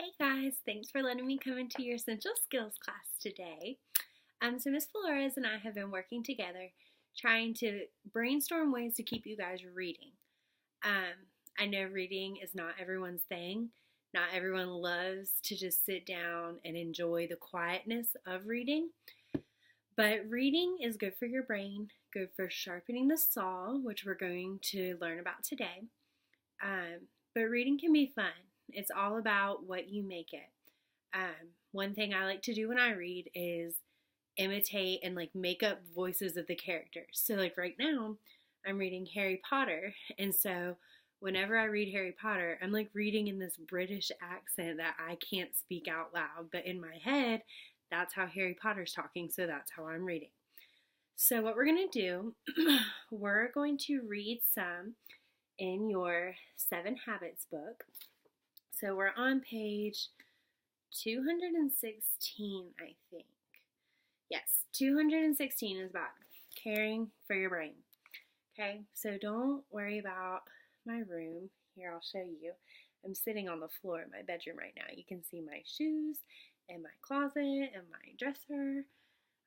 Hey guys, thanks for letting me come into your Essential Skills class today. So Miss Flores and I have been working together trying to brainstorm ways to keep you guys reading. I know reading is not everyone's thing. Not everyone loves to just sit down and enjoy the quietness of reading. But reading is good for your brain, good for sharpening the saw, which we're going to learn about today. But reading can be fun. It's all about what you make it. One thing I like to do when I read is imitate and make up voices of the characters. So right now I'm reading Harry Potter, and so whenever I read Harry Potter, I'm reading in this British accent that I can't speak out loud, but in my head that's how Harry Potter's talking, so that's how I'm reading. So what we're going to do, we're going to read some in your 7 Habits book. So we're on page 216, I think. Yes, 216 is about caring for your brain. Okay, so don't worry about my room. Here, I'll show you. I'm sitting on the floor in my bedroom right now. You can see my shoes and my closet and my dresser.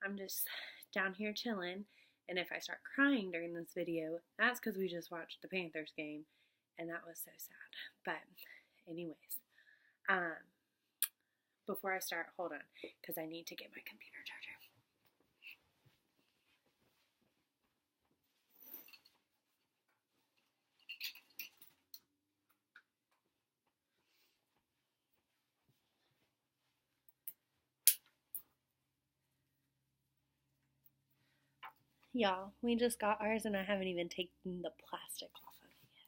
I'm just down here chilling. And if I start crying during this video, that's because we just watched the Panthers game, and that was so sad. But anyways, before I start, hold on, because I need to get my computer charger. Y'all, we just got ours and I haven't even taken the plastic off of it yet.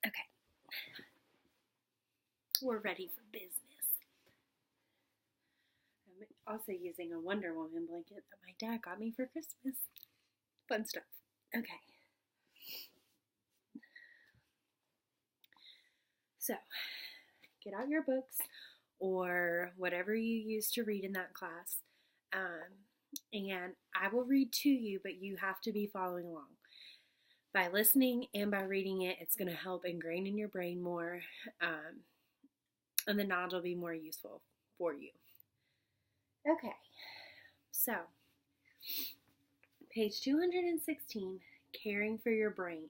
Okay. We're ready for business. I'm also using a Wonder Woman blanket that my dad got me for Christmas. Fun stuff. Okay. So, get out your books or whatever you use to read in that class. And I will read to you, but you have to be following along. By listening and by reading it, it's going to help ingrain in your brain more, and the knowledge will be more useful for you. Okay, so page 216, Caring for Your Brain.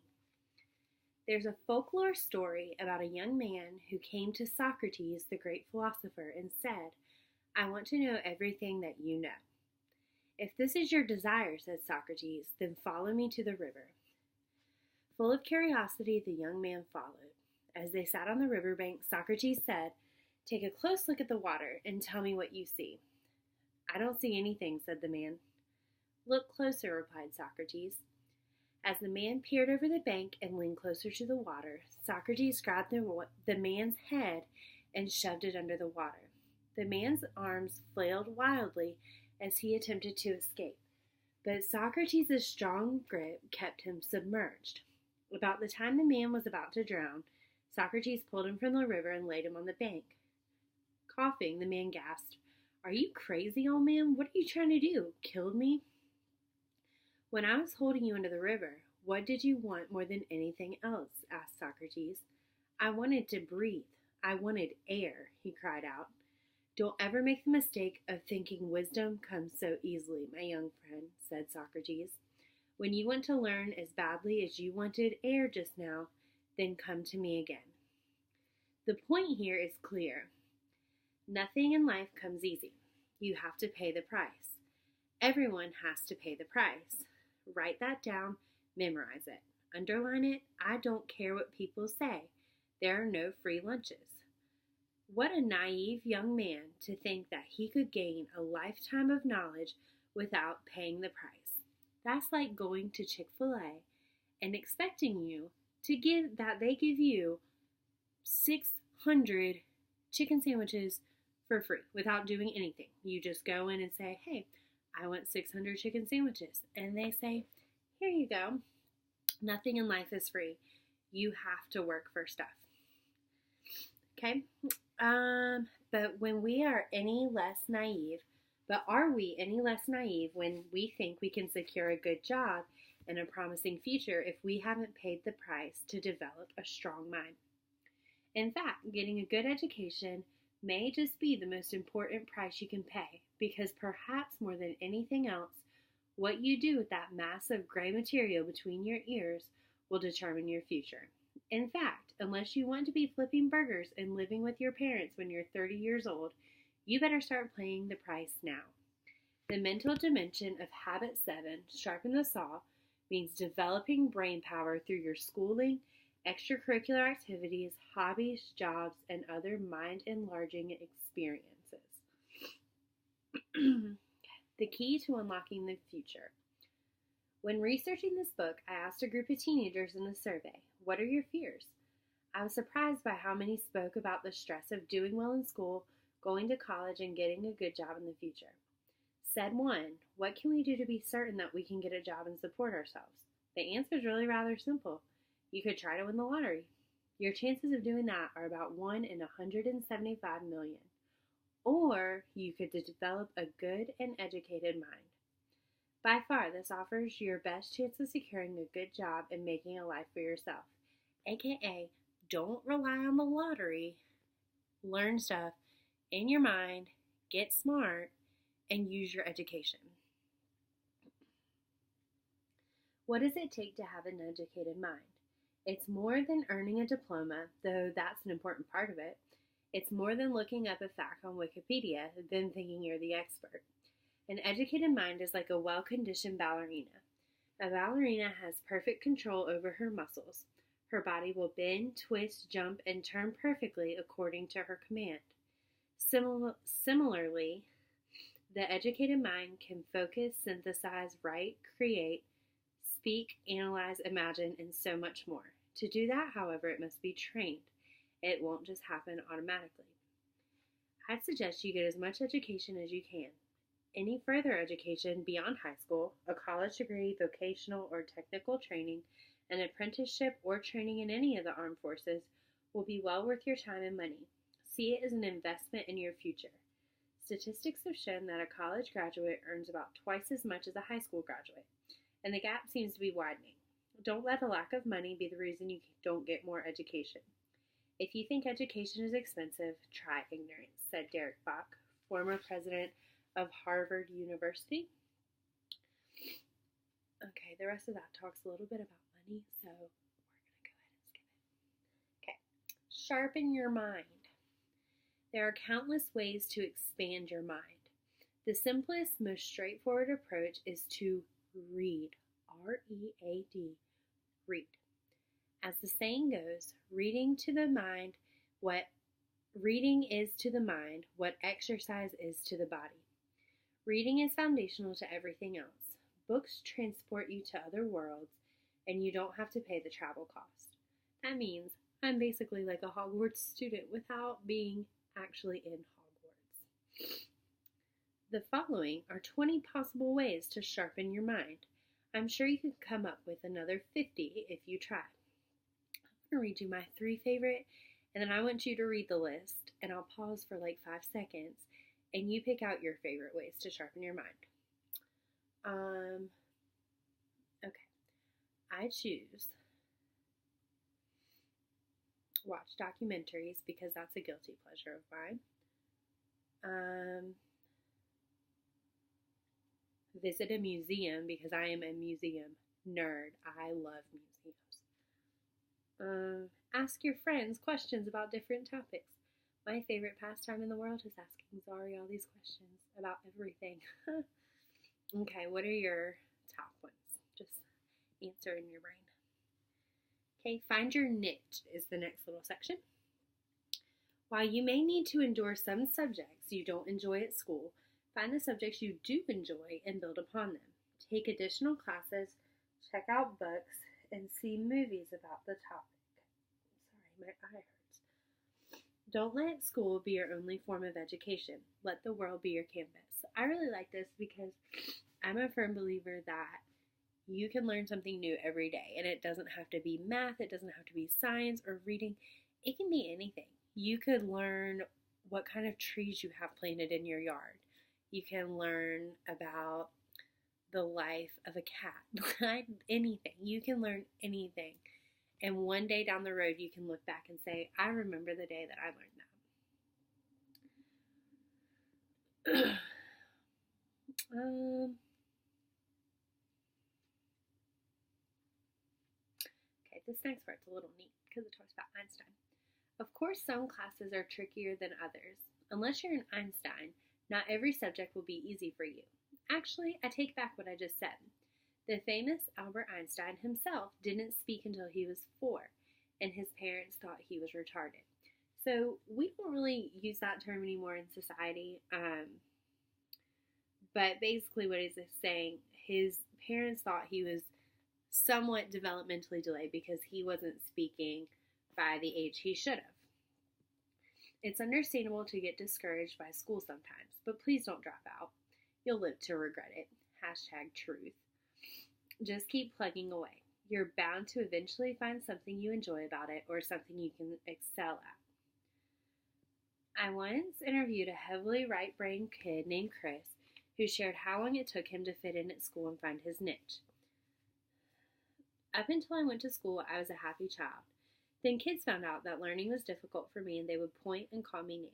There's a folklore story about a young man who came to Socrates, the great philosopher, and said, "I want to know everything that you know." "If this is your desire," said Socrates, "then follow me to the river." Full of curiosity, the young man followed. As they sat on the riverbank, Socrates said, "Take a close look at the water and tell me what you see." "I don't see anything," said the man. "Look closer," replied Socrates. As the man peered over the bank and leaned closer to the water, Socrates grabbed the man's head and shoved it under the water. The man's arms flailed wildly as he attempted to escape, but Socrates' strong grip kept him submerged. About the time the man was about to drown, Socrates pulled him from the river and laid him on the bank. Coughing, the man gasped, "Are you crazy, old man? What are you trying to do? Kill me?" "When I was holding you into the river, what did you want more than anything else?" asked Socrates. "I wanted to breathe. I wanted air," he cried out. "Don't ever make the mistake of thinking wisdom comes so easily, my young friend," said Socrates. "When you want to learn as badly as you wanted air just now, then come to me again." The point here is clear. Nothing in life comes easy. You have to pay the price. Everyone has to pay the price. Write that down, memorize it, underline it. I don't care what people say. There are no free lunches. What a naive young man to think that he could gain a lifetime of knowledge without paying the price. That's like going to Chick-fil-A and expecting they give you 600 chicken sandwiches for free without doing anything. You just go in and say, hey, I want 600 chicken sandwiches. And they say, here you go. Nothing in life is free. You have to work for stuff. Okay? But when we are any less naive, but are we any less naive when we think we can secure a good job and a promising future if we haven't paid the price to develop a strong mind? In fact, getting a good education may just be the most important price you can pay, because perhaps more than anything else, what you do with that mass of gray material between your ears will determine your future. In fact, unless you want to be flipping burgers and living with your parents when you're 30 years old, you better start paying the price now. The mental dimension of Habit 7, Sharpen the Saw, means developing brain power through your schooling, extracurricular activities, hobbies, jobs, and other mind-enlarging experiences. The key to unlocking the future. When researching this book, I asked a group of teenagers in a survey, what are your fears? I was surprised by how many spoke about the stress of doing well in school, going to college, and getting a good job in the future. Said one, what can we do to be certain that we can get a job and support ourselves? The answer is really rather simple. You could try to win the lottery. Your chances of doing that are about 1 in 175 million. Or you could develop a good and educated mind. By far, this offers your best chance of securing a good job and making a life for yourself. AKA, don't rely on the lottery. Learn stuff in your mind, get smart, and use your education. What does it take to have an educated mind? It's more than earning a diploma, though that's an important part of it. It's more than looking up a fact on Wikipedia, then thinking you're the expert. An educated mind is like a well-conditioned ballerina. A ballerina has perfect control over her muscles. Her body will bend, twist, jump, and turn perfectly according to her command. Similarly, the educated mind can focus, synthesize, write, create, speak, analyze, imagine, and so much more. To do that, however, it must be trained. It won't just happen automatically. I'd suggest you get as much education as you can. Any further education beyond high school, a college degree, vocational or technical training, an apprenticeship, or training in any of the armed forces will be well worth your time and money. See it as an investment in your future. Statistics have shown that a college graduate earns about twice as much as a high school graduate, and the gap seems to be widening. Don't let a lack of money be the reason you don't get more education. If you think education is expensive, try ignorance, said Derek Bach, former president of Harvard University. Okay, the rest of that talks a little bit about money, so we're going to go ahead and skip it. Okay, sharpen your mind. There are countless ways to expand your mind. The simplest, most straightforward approach is to read. R-E-A-D. Read. As the saying goes, reading is to the mind what exercise is to the body. Reading is foundational to everything else. Books transport you to other worlds, and you don't have to pay the travel cost. That means I'm basically like a Hogwarts student without being actually in Hogwarts. The following are 20 possible ways to sharpen your mind. I'm sure you could come up with another 50 if you tried. I'm going to read you my 3 favorite, and then I want you to read the list, and I'll pause for like 5 seconds, and you pick out your favorite ways to sharpen your mind. Okay. I choose watch documentaries because that's a guilty pleasure of mine. Visit a museum because I am a museum nerd. I love museums. Ask your friends questions about different topics. My favorite pastime in the world is asking Zari all these questions about everything. Okay, what are your top ones? Just answer in your brain. Okay, find your niche is the next little section. While you may need to endure some subjects you don't enjoy at school, find the subjects you do enjoy and build upon them. Take additional classes, check out books, and see movies about the topic. Sorry, my eye hurts. Don't let school be your only form of education. Let the world be your canvas. I really like this because I'm a firm believer that you can learn something new every day, and it doesn't have to be math, it doesn't have to be science or reading. It can be anything. You could learn what kind of trees you have planted in your yard. You can learn about the life of a cat. Anything. You can learn anything. And one day down the road, you can look back and say, I remember the day that I learned that. Okay, this next part's a little neat because it talks about Einstein. Of course, some classes are trickier than others. Unless you're an Einstein, not every subject will be easy for you. Actually, I take back what I just said. The famous Albert Einstein himself didn't speak until he was 4, and his parents thought he was retarded. So we don't really use that term anymore in society. But basically what he's saying, his parents thought he was somewhat developmentally delayed because he wasn't speaking by the age he should have. It's understandable to get discouraged by school sometimes, but please don't drop out. You'll live to regret it. #truth. Just keep plugging away. You're bound to eventually find something you enjoy about it or something you can excel at. I once interviewed a heavily right-brained kid named Chris who shared how long it took him to fit in at school and find his niche. Up until I went to school, I was a happy child. Then kids found out that learning was difficult for me and they would point and call me names.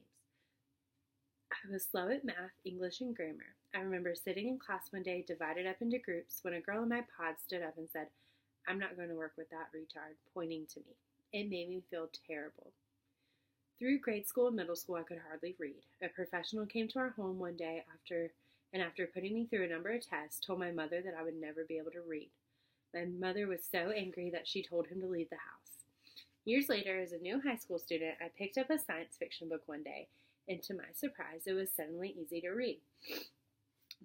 I was slow at math, English, and grammar. I remember sitting in class one day, divided up into groups, when a girl in my pod stood up and said, I'm not going to work with that retard, pointing to me. It made me feel terrible. Through grade school and middle school, I could hardly read. A professional came to our home one day after putting me through a number of tests, told my mother that I would never be able to read. My mother was so angry that she told him to leave the house. Years later, as a new high school student, I picked up a science fiction book one day, and to my surprise, it was suddenly easy to read.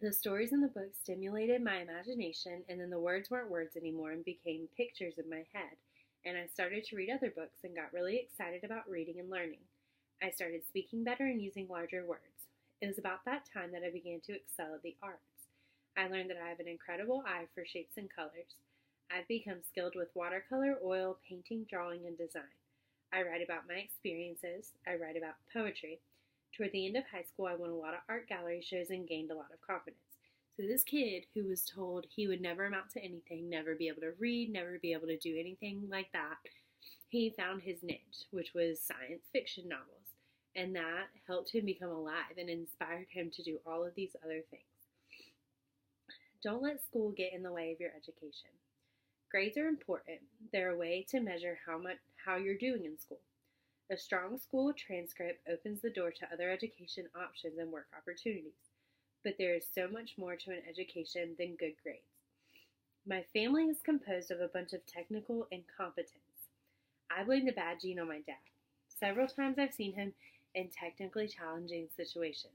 The stories in the book stimulated my imagination, and then the words weren't words anymore and became pictures in my head, and I started to read other books and got really excited about reading and learning. I started speaking better and using larger words. It was about that time that I began to excel at the arts. I learned that I have an incredible eye for shapes and colors. I've become skilled with watercolor, oil, painting, drawing, and design. I write about my experiences. I write about poetry. Toward the end of high school, I won a lot of art gallery shows and gained a lot of confidence. So this kid who was told he would never amount to anything, never be able to read, never be able to do anything like that, he found his niche, which was science fiction novels. And that helped him become alive and inspired him to do all of these other things. Don't let school get in the way of your education. Grades are important. They're a way to measure how you're doing in school. A strong school transcript opens the door to other education options and work opportunities. But there is so much more to an education than good grades. My family is composed of a bunch of technical incompetence. I blame the bad gene on my dad. Several times I've seen him in technically challenging situations,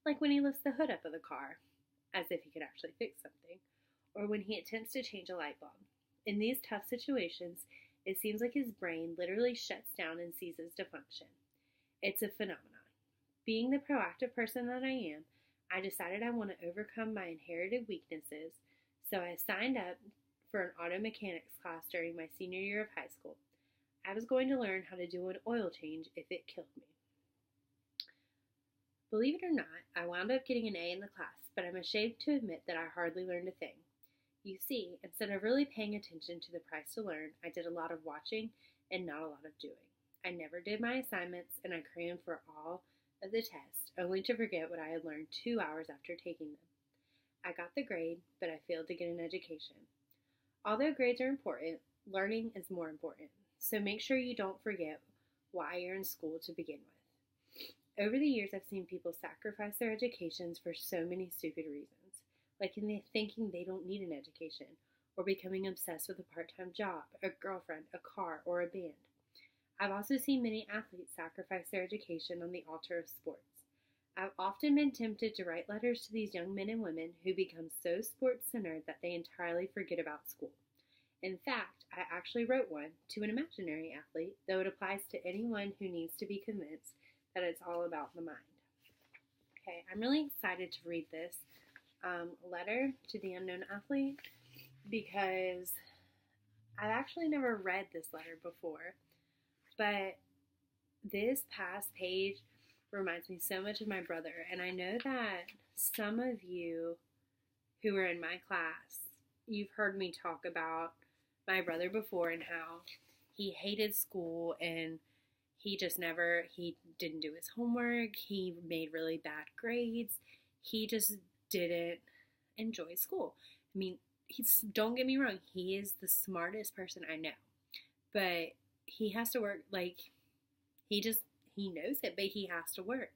like when he lifts the hood up of the car, as if he could actually fix something, or when he attempts to change a light bulb. In these tough situations, it seems like his brain literally shuts down and ceases to function. It's a phenomenon. Being the proactive person that I am, I decided I want to overcome my inherited weaknesses, so I signed up for an auto mechanics class during my senior year of high school. I was going to learn how to do an oil change if it killed me. Believe it or not, I wound up getting an A in the class, but I'm ashamed to admit that I hardly learned a thing. You see, instead of really paying attention to the price to learn, I did a lot of watching and not a lot of doing. I never did my assignments, and I crammed for all of the tests, only to forget what I had learned 2 hours after taking them. I got the grade, but I failed to get an education. Although grades are important, learning is more important, so make sure you don't forget why you're in school to begin with. Over the years, I've seen people sacrifice their educations for so many stupid reasons, like in thinking they don't need an education, or becoming obsessed with a part-time job, a girlfriend, a car, or a band. I've also seen many athletes sacrifice their education on the altar of sports. I've often been tempted to write letters to these young men and women who become so sports-centered that they entirely forget about school. In fact, I actually wrote one to an imaginary athlete, though it applies to anyone who needs to be convinced that it's all about the mind. Okay, I'm really excited to read this letter to the unknown athlete because I've actually never read this letter before, but this past page reminds me so much of my brother, and I know that some of you who are in my class, you've heard me talk about my brother before and how he hated school and he didn't do his homework, he made really bad grades, he just didn't enjoy school. I mean, don't get me wrong, he is the smartest person I know, but he has to work, he knows it, but he has to work.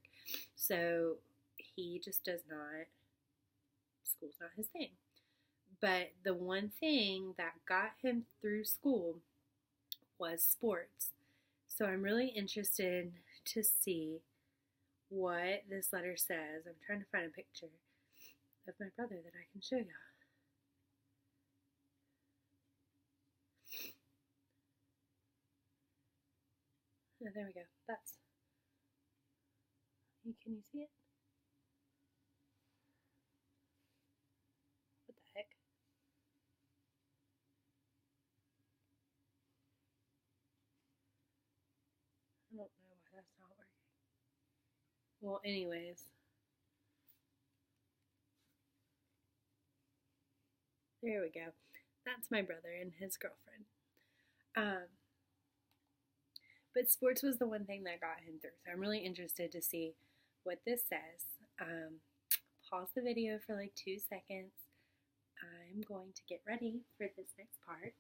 So he just does not, school's not his thing. But the one thing that got him through school was sports. So I'm really interested to see what this letter says. I'm trying to find a picture of my brother that I can show you. Oh, there we go. Can you see it? What the heck? I don't know why that's not working. Well, anyways. There we go. That's my brother and his girlfriend. But sports was the one thing that got him through. So I'm really interested to see what this says. Pause the video for like 2 seconds. I'm going to get ready for this next part.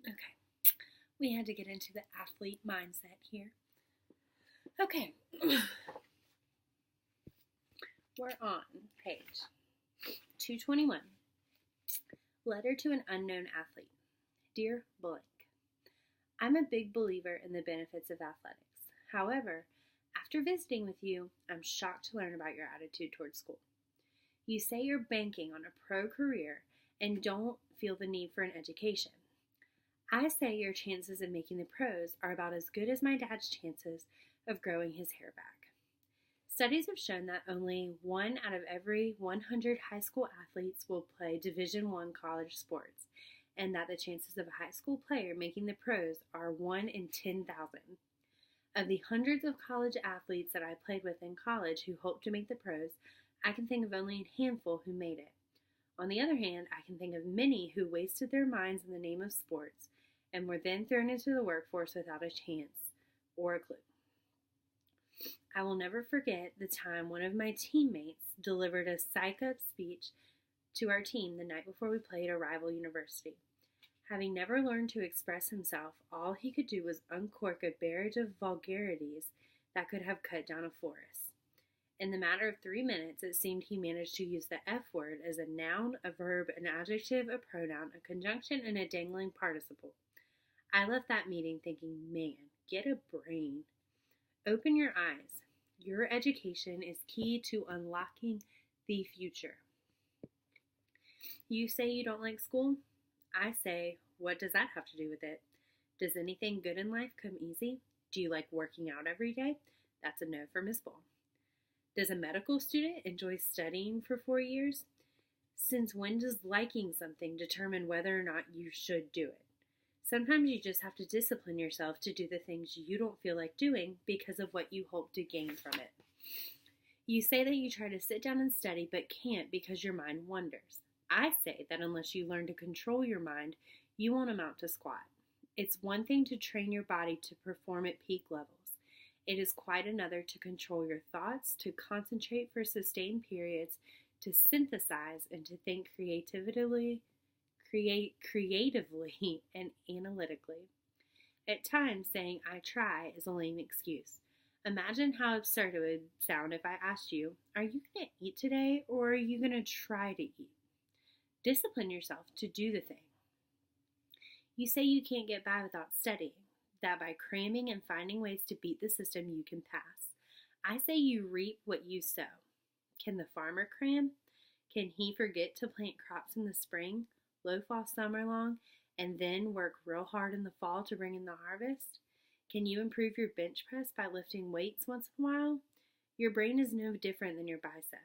Okay, we had to get into the athlete mindset here. Okay, we're on page 221. Letter to an unknown athlete. Dear blank, I'm a big believer in the benefits of athletics. However, after visiting with you, I'm shocked to learn about your attitude towards school. You say you're banking on a pro career and don't feel the need for an education. I say your chances of making the pros are about as good as my dad's chances of growing his hair back. Studies have shown that only 1 out of every 100 high school athletes will play Division I college sports, and that the chances of a high school player making the pros are 1 in 10,000. Of the hundreds of college athletes that I played with in college who hoped to make the pros, I can think of only a handful who made it. On the other hand, I can think of many who wasted their minds in the name of sports and were then thrown into the workforce without a chance or a clue. I will never forget the time one of my teammates delivered a psych-up speech to our team the night before we played a rival university. Having never learned to express himself, all he could do was uncork a barrage of vulgarities that could have cut down a forest. In the matter of 3 minutes, it seemed he managed to use the F word as a noun, a verb, an adjective, a pronoun, a conjunction, and a dangling participle. I left that meeting thinking, man, get a brain. Open your eyes. Your education is key to unlocking the future. You say you don't like school? I say, what does that have to do with it? Does anything good in life come easy? Do you like working out every day? That's a no for Miss Bull. Does a medical student enjoy studying for 4 years? Since when does liking something determine whether or not you should do it? Sometimes you just have to discipline yourself to do the things you don't feel like doing because of what you hope to gain from it. You say that you try to sit down and study but can't because your mind wanders. I say that unless you learn to control your mind, you won't amount to squat. It's one thing to train your body to perform at peak levels. It is quite another to control your thoughts, to concentrate for sustained periods, to synthesize, and to think creatively and analytically. At times, saying I try is a lame excuse. Imagine how absurd it would sound if I asked you, are you going to eat today or are you going to try to eat? Discipline yourself to do the thing. You say you can't get by without studying, that by cramming and finding ways to beat the system you can pass. I say you reap what you sow. Can the farmer cram? Can he forget to plant crops in the spring, loaf all summer long, and then work real hard in the fall to bring in the harvest? Can you improve your bench press by lifting weights once in a while? Your brain is no different than your bicep.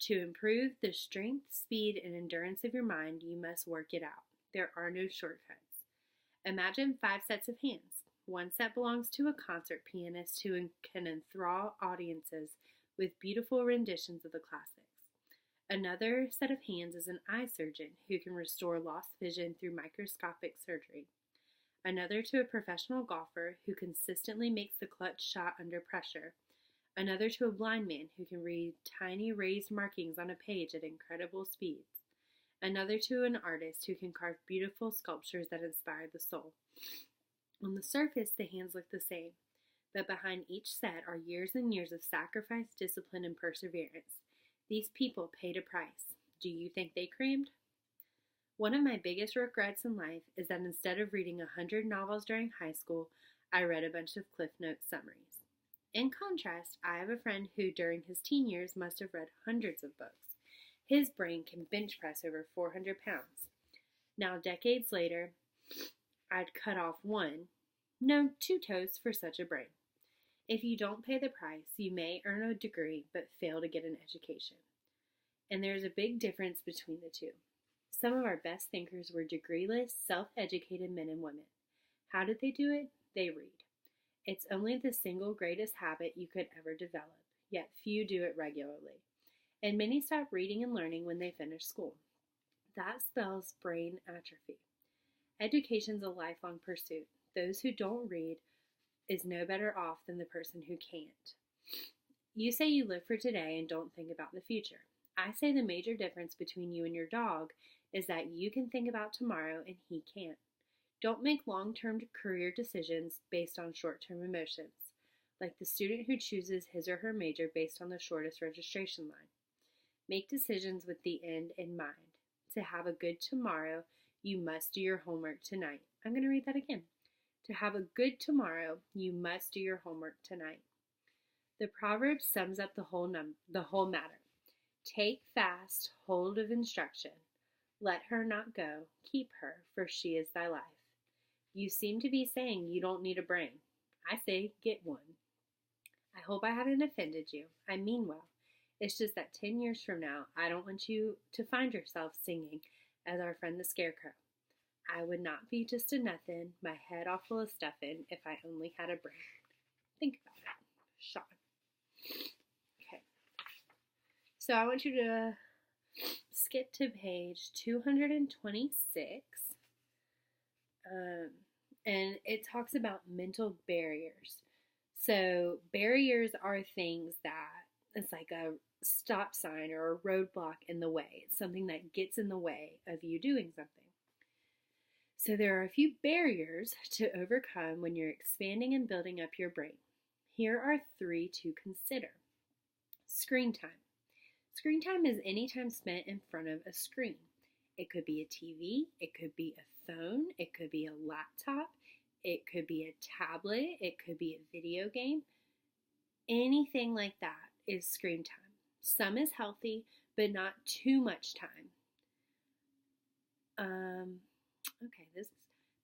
To improve the strength, speed, and endurance of your mind, you must work it out. There are no shortcuts. Imagine 5 sets of hands. One set belongs to a concert pianist who can enthrall audiences with beautiful renditions of the classics. Another set of hands is an eye surgeon who can restore lost vision through microscopic surgery. Another to a professional golfer who consistently makes the clutch shot under pressure. Another to a blind man who can read tiny raised markings on a page at incredible speeds. Another to an artist who can carve beautiful sculptures that inspire the soul. On the surface, the hands look the same, but behind each set are years and years of sacrifice, discipline, and perseverance. These people paid a price. Do you think they crammed? One of my biggest regrets in life is that instead of reading 100 novels during high school, I read a bunch of Cliff Notes summaries. In contrast, I have a friend who during his teen years must have read hundreds of books. His brain can bench press over 400 pounds. Now, decades later, I'd cut off 2 toes for such a brain. If you don't pay the price, you may earn a degree but fail to get an education. And there's a big difference between the two. Some of our best thinkers were degreeless, self-educated men and women. How did they do it? They read. It's only the single greatest habit you could ever develop, yet few do it regularly. And many stop reading and learning when they finish school. That spells brain atrophy. Education's a lifelong pursuit. Those who don't read is no better off than the person who can't. You say you live for today and don't think about the future. I say the major difference between you and your dog is that you can think about tomorrow and he can't. Don't make long-term career decisions based on short-term emotions, like the student who chooses his or her major based on the shortest registration line. Make decisions with the end in mind. To have a good tomorrow, you must do your homework tonight. I'm going to read that again. To have a good tomorrow, you must do your homework tonight. The proverb sums up the whole matter. Take fast hold of instruction. Let her not go. Keep her, for she is thy life. You seem to be saying you don't need a brain. I say get one. I hope I haven't offended you. I mean well. It's just that 10 years from now, I don't want you to find yourself singing as our friend the Scarecrow. I would not be just a nothin', my head all full of stuffin', if I only had a brain. Think about it, Sean. Okay. So I want you to skip to page 226. And it talks about mental barriers. So barriers are things that it's like a stop sign or a roadblock in the way. It's something that gets in the way of you doing something. So there are a few barriers to overcome when you're expanding and building up your brain. Here are 3 to consider. Screen time. Screen time is any time spent in front of a screen. It could be a TV, it could be a phone, it could be a laptop, it could be a tablet, it could be a video game. Anything like that is screen time. Some is healthy, but not too much time.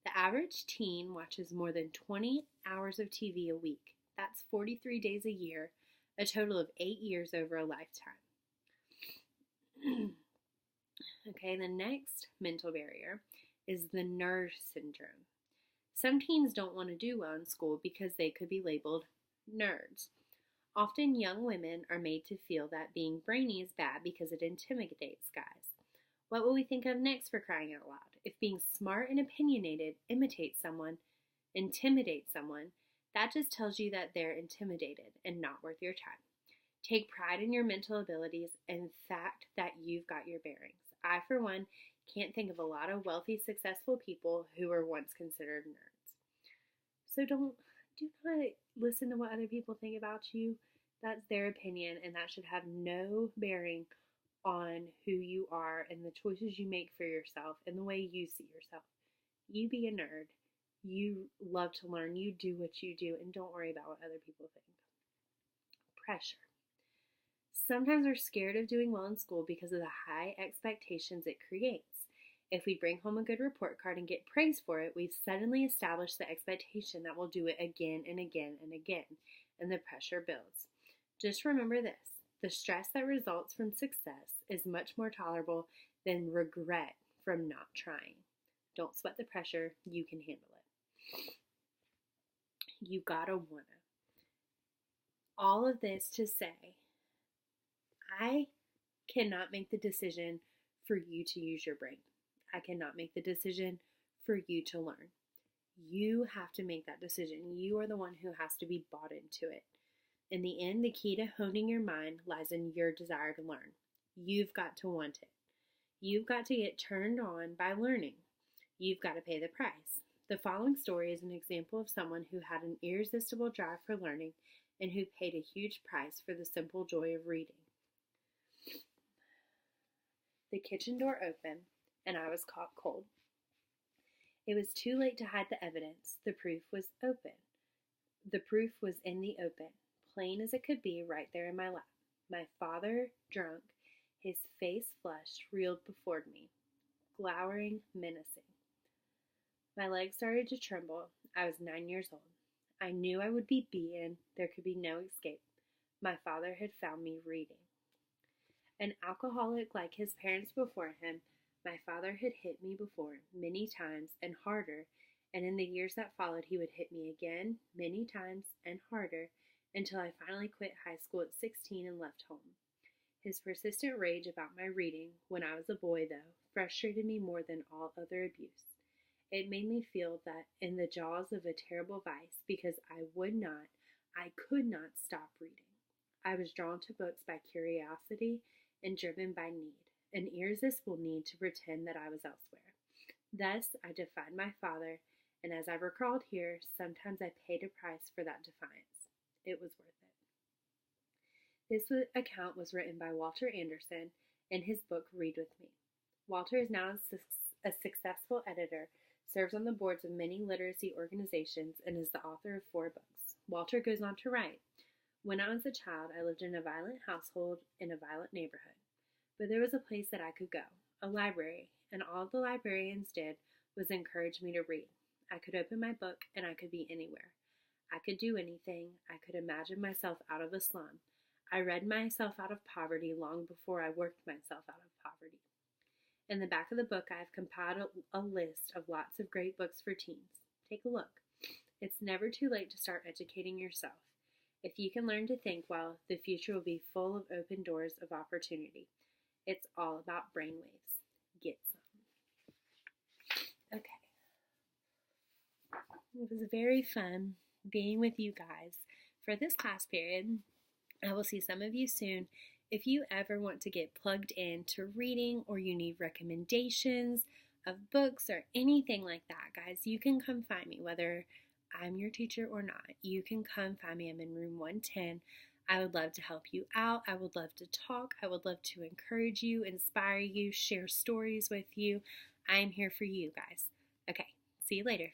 The average teen watches more than 20 hours of TV a week. That's 43 days a year, a total of 8 years over a lifetime. Okay, the next mental barrier is the nerd syndrome. Some teens don't want to do well in school because they could be labeled nerds. Often young women are made to feel that being brainy is bad because it intimidates guys. What will we think of next, for crying out loud? If being smart and opinionated intimidates someone, that just tells you that they're intimidated and not worth your time. Take pride in your mental abilities and the fact that you've got your bearings. I, for one, can't think of a lot of wealthy, successful people who were once considered nerds. So do not listen to what other people think about you. That's their opinion, and that should have no bearing on who you are and the choices you make for yourself and the way you see yourself. You be a nerd. You love to learn. You do what you do, and don't worry about what other people think. Pressure. Sometimes we're scared of doing well in school because of the high expectations it creates. If we bring home a good report card and get praise for it, we've suddenly established the expectation that we'll do it again and again and again, and the pressure builds. Just remember this: the stress that results from success is much more tolerable than regret from not trying. Don't sweat the pressure. You can handle it. You gotta wanna. All of this to say, I cannot make the decision for you to use your brain. I cannot make the decision for you to learn. You have to make that decision. You are the one who has to be bought into it. In the end, the key to honing your mind lies in your desire to learn. You've got to want it. You've got to get turned on by learning. You've got to pay the price. The following story is an example of someone who had an irresistible drive for learning and who paid a huge price for the simple joy of reading. The kitchen door opened, and I was caught cold. It was too late to hide the evidence. The proof was open. The proof was in the open, plain as it could be, right there in my lap. My father, drunk, his face flushed, reeled before me, glowering, menacing. My legs started to tremble. I was 9 years old. I knew I would be beaten. There could be no escape. My father had found me reading. An alcoholic like his parents before him, my father had hit me before many times and harder, and in the years that followed he would hit me again many times and harder until I finally quit high school at 16 and left home. His persistent rage about my reading when I was a boy, though, frustrated me more than all other abuse. It made me feel that in the jaws of a terrible vice because I could not stop reading. I was drawn to books by curiosity and driven by need, an irresistible need to pretend that I was elsewhere. Thus, I defied my father, and as I recalled here, sometimes I paid a price for that defiance. It was worth it. This account was written by Walter Anderson in his book, Read With Me. Walter is now a successful editor, serves on the boards of many literacy organizations, and is the author of 4 books. Walter goes on to write, "When I was a child, I lived in a violent household in a violent neighborhood. But there was a place that I could go, a library, and all the librarians did was encourage me to read. I could open my book and I could be anywhere. I could do anything. I could imagine myself out of a slum. I read myself out of poverty long before I worked myself out of poverty." In the back of the book, I have compiled a list of lots of great books for teens. Take a look. It's never too late to start educating yourself. If you can learn to think well, the future will be full of open doors of opportunity. It's all about brainwaves. Get some. Okay. It was very fun being with you guys for this class period. I will see some of you soon. If you ever want to get plugged into reading or you need recommendations of books or anything like that, guys, you can come find me, whether I'm your teacher or not. You can come find me. I'm in room 110. I would love to help you out. I would love to talk. I would love to encourage you, inspire you, share stories with you. I'm here for you guys. Okay, see you later.